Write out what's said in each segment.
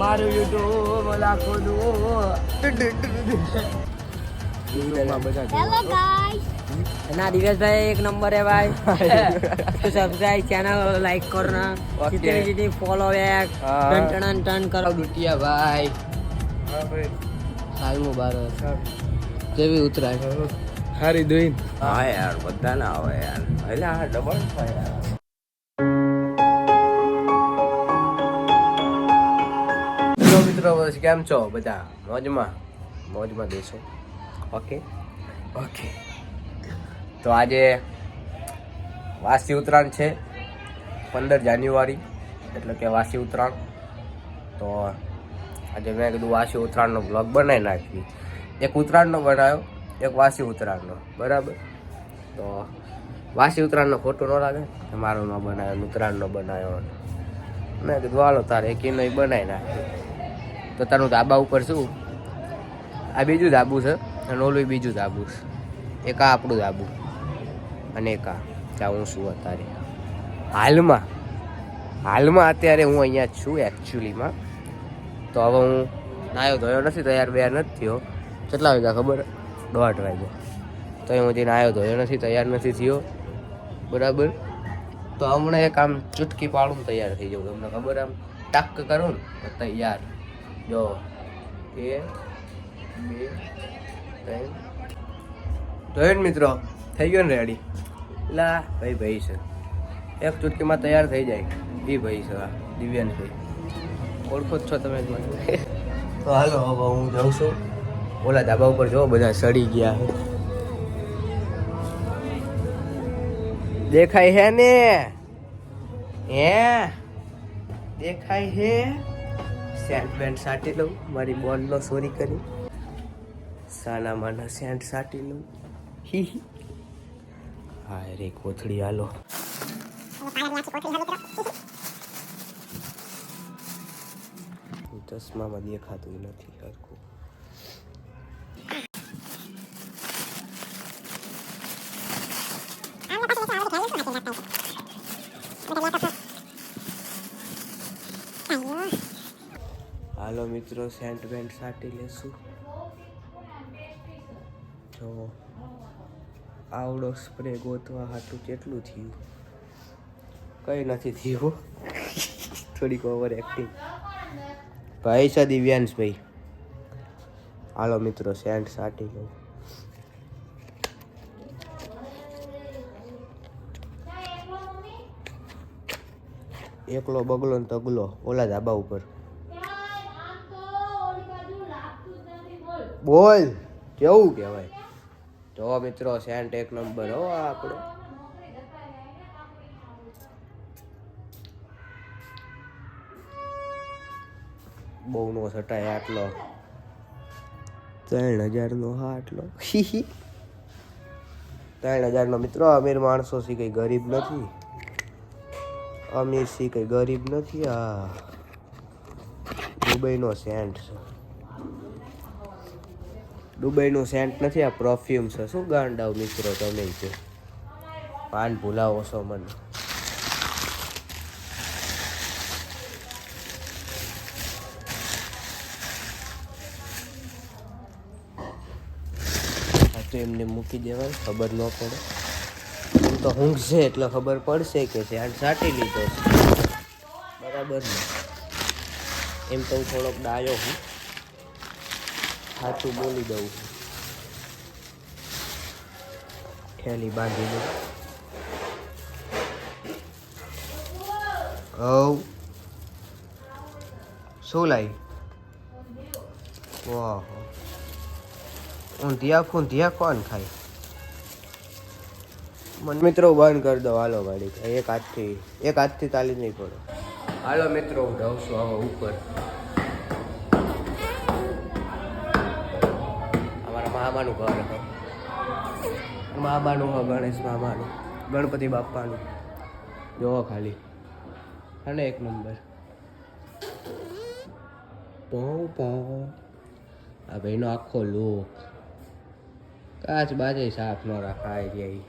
મારું YouTube લાખોનું hello guys ના દિવેશભાઈ એક નંબર है भाई तो सब्सक्राइब चैनल लाइक करना जितने जितने फॉलो बैक टन टन करो डुटिया भाई હા ભાઈ साल मुबारक જેવી ઉતરાય હારી દોઈન હા યાર બધા ના આવે યાર એટલે આ ડબલ થાય યાર હેલો મિત્રો કેમ છો બધા મોજમાં દેશો ઓકે તો આજે વાસી ઉત્તરાયણ છે 15 જાન્યુઆરી એટલે કે વાસી ઉત્તરાયણ તો આજે મેં કીધું વાસી ઉત્તરાયણનો બ્લોગ બનાવી નાખી એક ઉત્તરાયણનો બનાવ્યો એક વાસી ઉત્તરાયણનો બરાબર તો વાસી ઉત્તરાયણનો ફોટો ન લાગે મારો ન બનાવ્યો ઉત્તરાયણનો બનાવ્યો મેં કીધું હાલો તારે એકનો બનાવી નાખ્યો તો તારું ધાબા ઉપર શું આ બીજું ધાબુ છે અને ઓલું બીજું ધાબુ છે એક આ આપણું ધાબુ અને એક આ ત્યાં હું શું અત્યારે હાલમાં અત્યારે હું અહીંયા જ છું એકચ્યુઅલીમાં તો હવે હું નાયો ધોયો નથી તૈયાર બેર નથી થયો કેટલા વાગ્યા ખબર 1:30 વાગ્યા તો હું હજી નાયો ધોયો નથી તૈયાર નથી થયો બરાબર તો હમણાં એક આમ ચૂટકી પાડું તૈયાર થઈ જાઉં તમને ખબર આમ ટક કરું ને તૈયાર જો 1 2 3 ધોયો ને મિત્રો થઈ ગયો ને રેડી લા ભાઈ છે એક ચૂટકીમાં તૈયાર થઈ જાય એ ભાઈ છે દિવ્યાંશભાઈ ઓળખો જ છો તમે જ મને તો હાલો હવે હું જાઉં છું ઓલા ધાબા ઉપર જો બધા સડી ગયા દેખાય હે ને હે દેખાય હે સેન્ટ બેન્ટ સાટી લઉં મારી બોન્ડનો ચોરી કરી સાના માના સેન્ટ સાટી લઉં હી હા રે કોથળી હાલો ચશ્મામાં દેખાતું નથી સરખું હાલો મિત્રો સેન્ટ બેન્ટ સાટી લેશું જો આવડો સ્પ્રે ગોતવા હાટું કેટલું થયું કઈ નથી થયું થોડીક ઓવર એક્ટિંગ ભાઈ છે દિવ્યાંશભાઈ હાલો મિત્રો સેન્ટ સાટી લઉં એકલો બગલો ને તગલો ઓલા ધાબા ઉપર બોલ કેવું કહેવાય જો મિત્રો સેન્ટ એક નંબર હો આપણો બહુ નો સટાય આટલો 3000 હા આટલો 3000 મિત્રો અમીર માણસો સી કઈ ગરીબ નથી અમીર સી કઈ ગરીબ નથી આ દુબઈનો સેન્ટ છે દુબઈનું સેન્ટ નથી આ પરફ્યુમ છે શું ગાંડાવ મિત્રો તમે છે પાન ભૂલાવો છો મને તો એમને મૂકી દેવાય ખબર ન પડે એમ તો ઊંઘ છે એટલે ખબર પડશે કે સેન્ટ સાટી લીધો છે બરાબર ને એમ તો હું થોડોક ડાયો હું સાચું બોલી દઉં થેલી બાંધી દઉં શું લાવી વાહ ઊંધિયા કોણ ખાય મને મિત્રો બંધ કરી દો હાલો ગાડી એક હાથથી તાલી નહીં પડે હાલો મિત્રો હું જાઉં છું હવે ઉપર અમારા મામાનું ઘર મામાનું ગણેશ મામાનું ગણપતિ બાપાનું જોવો ખાલી અને એક નંબર આ ભાઈનો આખો લુક કાચ બાજે સાફ ન રાખાય જાય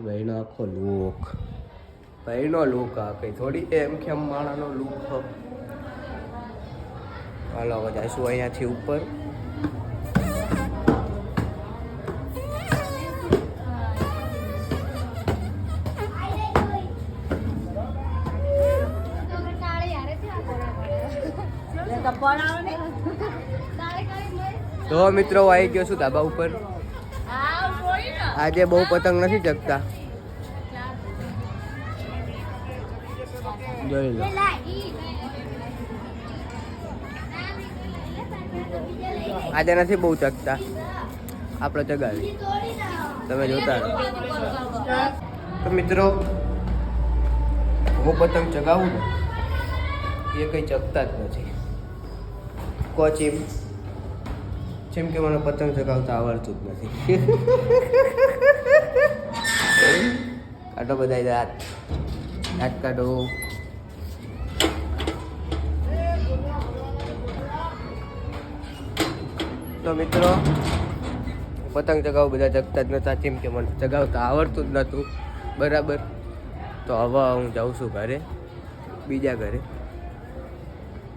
ભાઈનો આખો લુક ભાઈનો લુક આ કઈ થોડી એમ કેમ માણાનો લુક હો. હાલો હવે જઈશું અહીંયાથી ઉપર. તો મિત્રો આવી ગયો છું ધાબા ઉપર. આજે બહુ પતંગ નથી ચગતા, જોઈ લો. આજે નથી બહુ ચગતા, આપણે ચગાવી, તમે જોતા રહો. તો મિત્રો હું પતંગ ચગાવું ને એ કંઈ ચગતા જ નથી. કોચીમ જેમ કે મને પતંગ ચગાવતા આવડતું જ નથી. કાઢો બધા દાંત કાઢો. તો મિત્રો પતંગ ચગાવું બધા ચગતા જ નતા, જેમ કે મને ચગાવતા આવડતું જ નહોતું બરાબર. તો હવે હું જાઉં છું ઘરે, બીજા ઘરે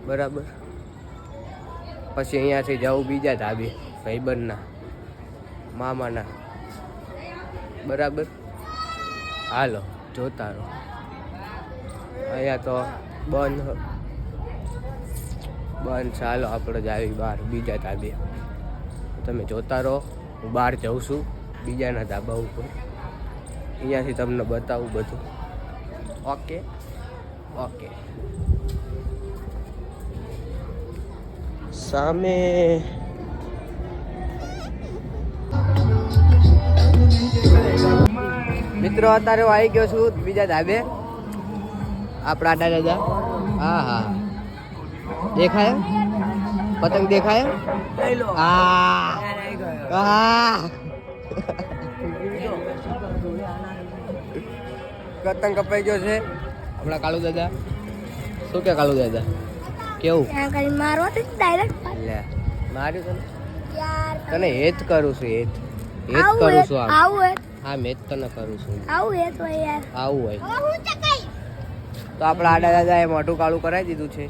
બરાબર. પછી અહીંયાથી જાઉં બીજા ધાબે ભાઈબંધના મામાના બરાબર. હાલો જોતા રહો. અહીંયા તો બંધ ચાલો આપણે જ આવી બહાર બીજા ધાબે. તમે જોતા રહો, હું બહાર જાઉં છું બીજાના ધાબા ઉપર. અહીંયાથી તમને બતાવું બધું. Okay okay. સામે મિત્રો અત્યારે હું આવી ગયો છું બીજા ધાબે. આપણા આડા દાદા. હા હા દેખાય પતંગ દેખાય. હા પતંગ કપાઈ ગયો છે આપણા કાળુ દાદા. શું કે કાળુ દાદા કેવું લે માર્યું તને હેત કરું છું, હેત કરું છું. હા મેં જ તને કરું છું. આવું હોય તો આપણા આડા દાદા એ મોટું કાળું કરાવી દીધું છે.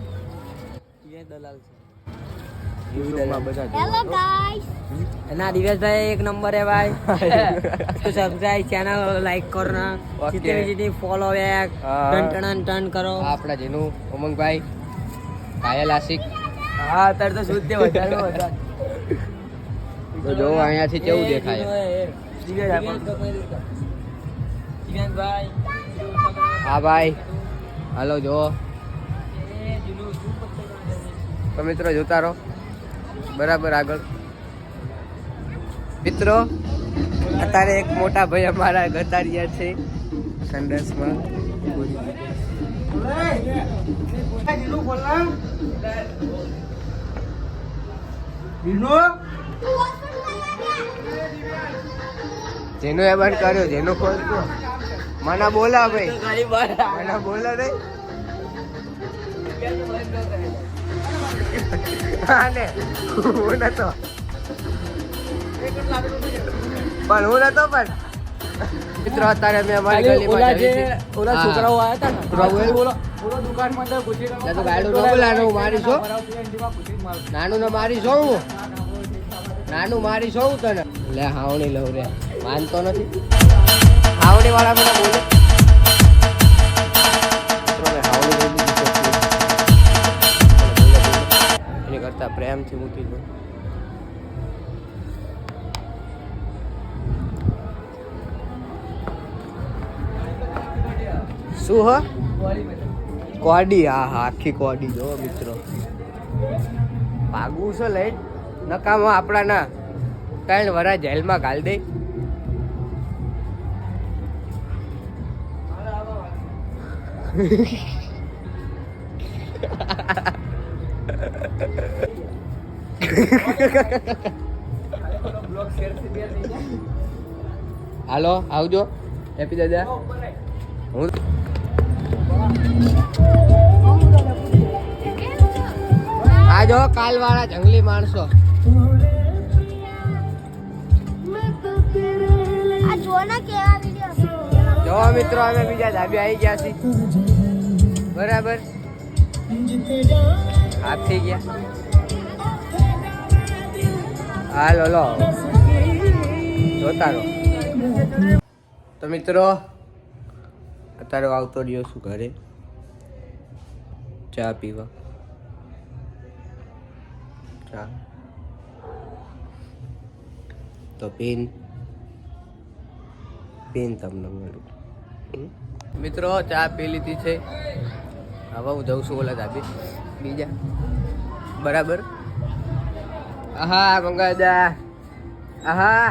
દલાલ ना दिवेश भाई एक नंबर है भाई. तो सब्सक्राइब चैनल लाइक करना, जितने भी फॉलो बैक टन टन करो. આપણા જેનું ઉમંગભાઈ કાયલ આશિક. હા અત્યારે તો શુદ્ધ વધારે તો જો અહીંયાથી કેવું દેખાય. હા ભાઈ હાલો જો. તો મિત્રો જોતા રહો બરાબર. આગળ મિત્રો અત્યારે એક મોટા ભાઈ અમારા ગતારિયા છે સંડસમાં. જેનું એ બંધ કર્યો, જેનું ખોલતો મને બોલા ભાઈ, મને બોલા નહીં. હા ને હું નતો પણ મિત્રો અત્યારે અમે અમારી ગલીમાં જઈએ છીએ. ઓલા છોકરાઓ આવ્યા હતા ને ઓલો દુકાનમાં અંદર ઘૂસી રહ્યો. તો ગાડું ન બોલાનું મારી છો, નાનું ને મારી છો, હું નાનું મારી છો હું તને. લે હાવણી લઉં રે, માનતો નથી. હાવણી વાળા મને બોલે એની કરતા પ્રેમથી મૂકી દો. શું હ કોડી? હા હા આખી કોડી જો મિત્રો. ભાગવું છે લઈ નકામો આપણાના 3 વરા જેલમાં ઘાલ દે. હાલો આવજો હેપી દાદા. હું આ જો કાલ વાળા જંગલી માણસો. જો મિત્રો અમે બીજા ધાબે આવી ગયા છીએ બરાબર હાથ થઈ ગયા હાલો લો જોતા રહો તો મિત્રો અત્યારે આવતો રહ્યો છું ઘરે ચા પીવા ચા તો પીન તમને મળું મિત્રો ચા પી લીધી છે હવે હું જઉં છું ઓલા ધાબે બીજા બરાબર આહા મંગાદા આહા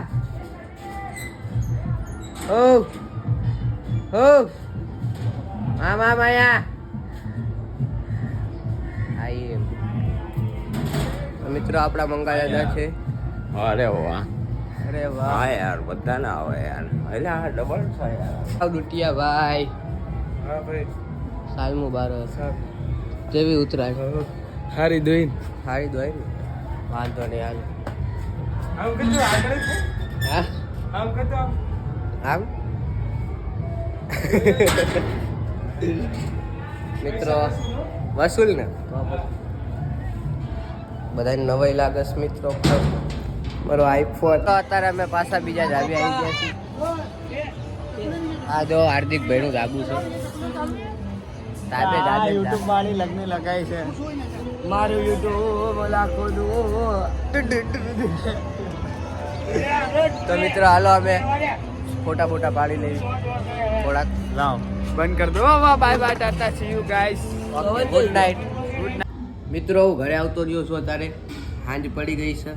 ઓ મામા માયા આઈ એમ મિત્રો આપણા મંગાયા છે અરે વાહ અરે વાહ હા યાર બધા ના આવે યાર એટલે આ ડબલ છે યાર ડુટિયા ભાઈ હા ભાઈ સાલ મુબારક જેવી ઉતરાય હારી દોઈન હારી દોય ને વાંધો નહીં હાલ આમ કેટલું આગળ છે હા આમ કેટલું આમ મિત્રો વસૂલ ને બધાને નવાઈ લાગસ મિત્રો મારો આઈફોન તો અત્યારે અમે પાછા બીજા ધાબે આવી ગયા છીએ આ જો હાર્દિક ભાઈનું ધાબુ છે ધાબે ધાબે યુટ્યુબ વાળી લગ્ન લગાઈ છે મારું યુટ્યુબ લાખોનું તો મિત્રો હાલો અમે ફોટા પાડી લઈએ થોડાક લાવ બંધ કર દો bye bye Tata C you guys good night મિત્રો હું ઘરે આવતો રહ્યો છું અત્યારે સાંજ પડી ગઈ છે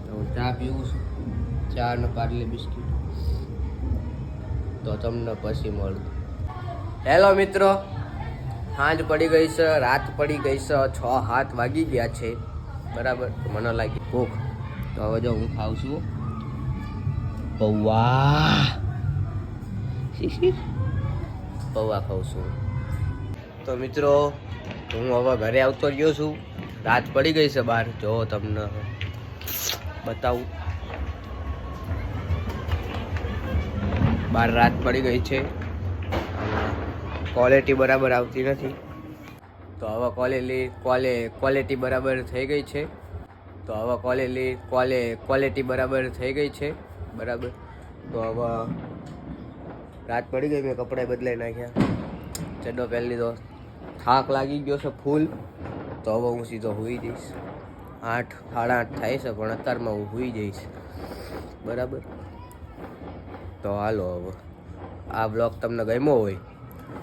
તો હું ચા પીવું છું ચા ને પાર્લે બિસ્કિટ તો તમને પછી મળું હેલો મિત્રો સાંજ પડી ગઈ છે રાત પડી ગઈ છે 6-7 વાગી ગયા છે બરાબર મને લાગી ભૂખ તો હવે જો હું ખાઉં છું પૌવા ખાઉં છું તો મિત્રો હું હવે ઘરે આવતો રહ્યો છું રાત પડી ગઈ છે બહાર જો તમને બતાવું બહાર રાત પડી ગઈ છે ક્વોલિટી બરાબર આવતી નથી તો હવે ક્વોલિટી બરાબર થઈ ગઈ છે તો હવે ક્વોલિટી બરાબર થઈ ગઈ છે બરાબર તો હવે રાત પડી ગઈ મેં કપડાં બદલાઈ નાખ્યા ચડ્ડો પહેરી લીધો થાક લાગી ગયો છે ફૂલ તો હવે હું સીધો સૂઈ જઈશ 8-8:30 થાય છે પણ અત્યારમાં હું સૂઈ જઈશ બરાબર તો હાલો હવે આ બ્લોગ તમને ગમ્યો હોય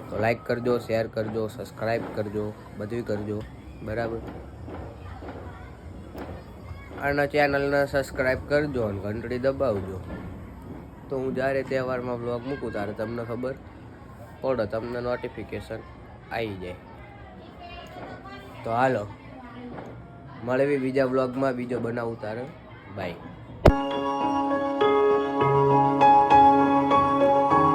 તો લાઈક કરજો શેર કરજો સબસ્ક્રાઈબ કરજો બધું કરજો બરાબર આના ચેનલને સબસ્ક્રાઈબ કરજો અને ઘંટડી દબાવજો તો હું જ્યારે તહેવારમાં બ્લોગ મૂકું ત્યારે તમને ખબર પડે તમને નોટિફિકેશન આવી જાય તો હાલો મળવી બીજા બ્લોગમાં બીજો બનાવું તારે બાય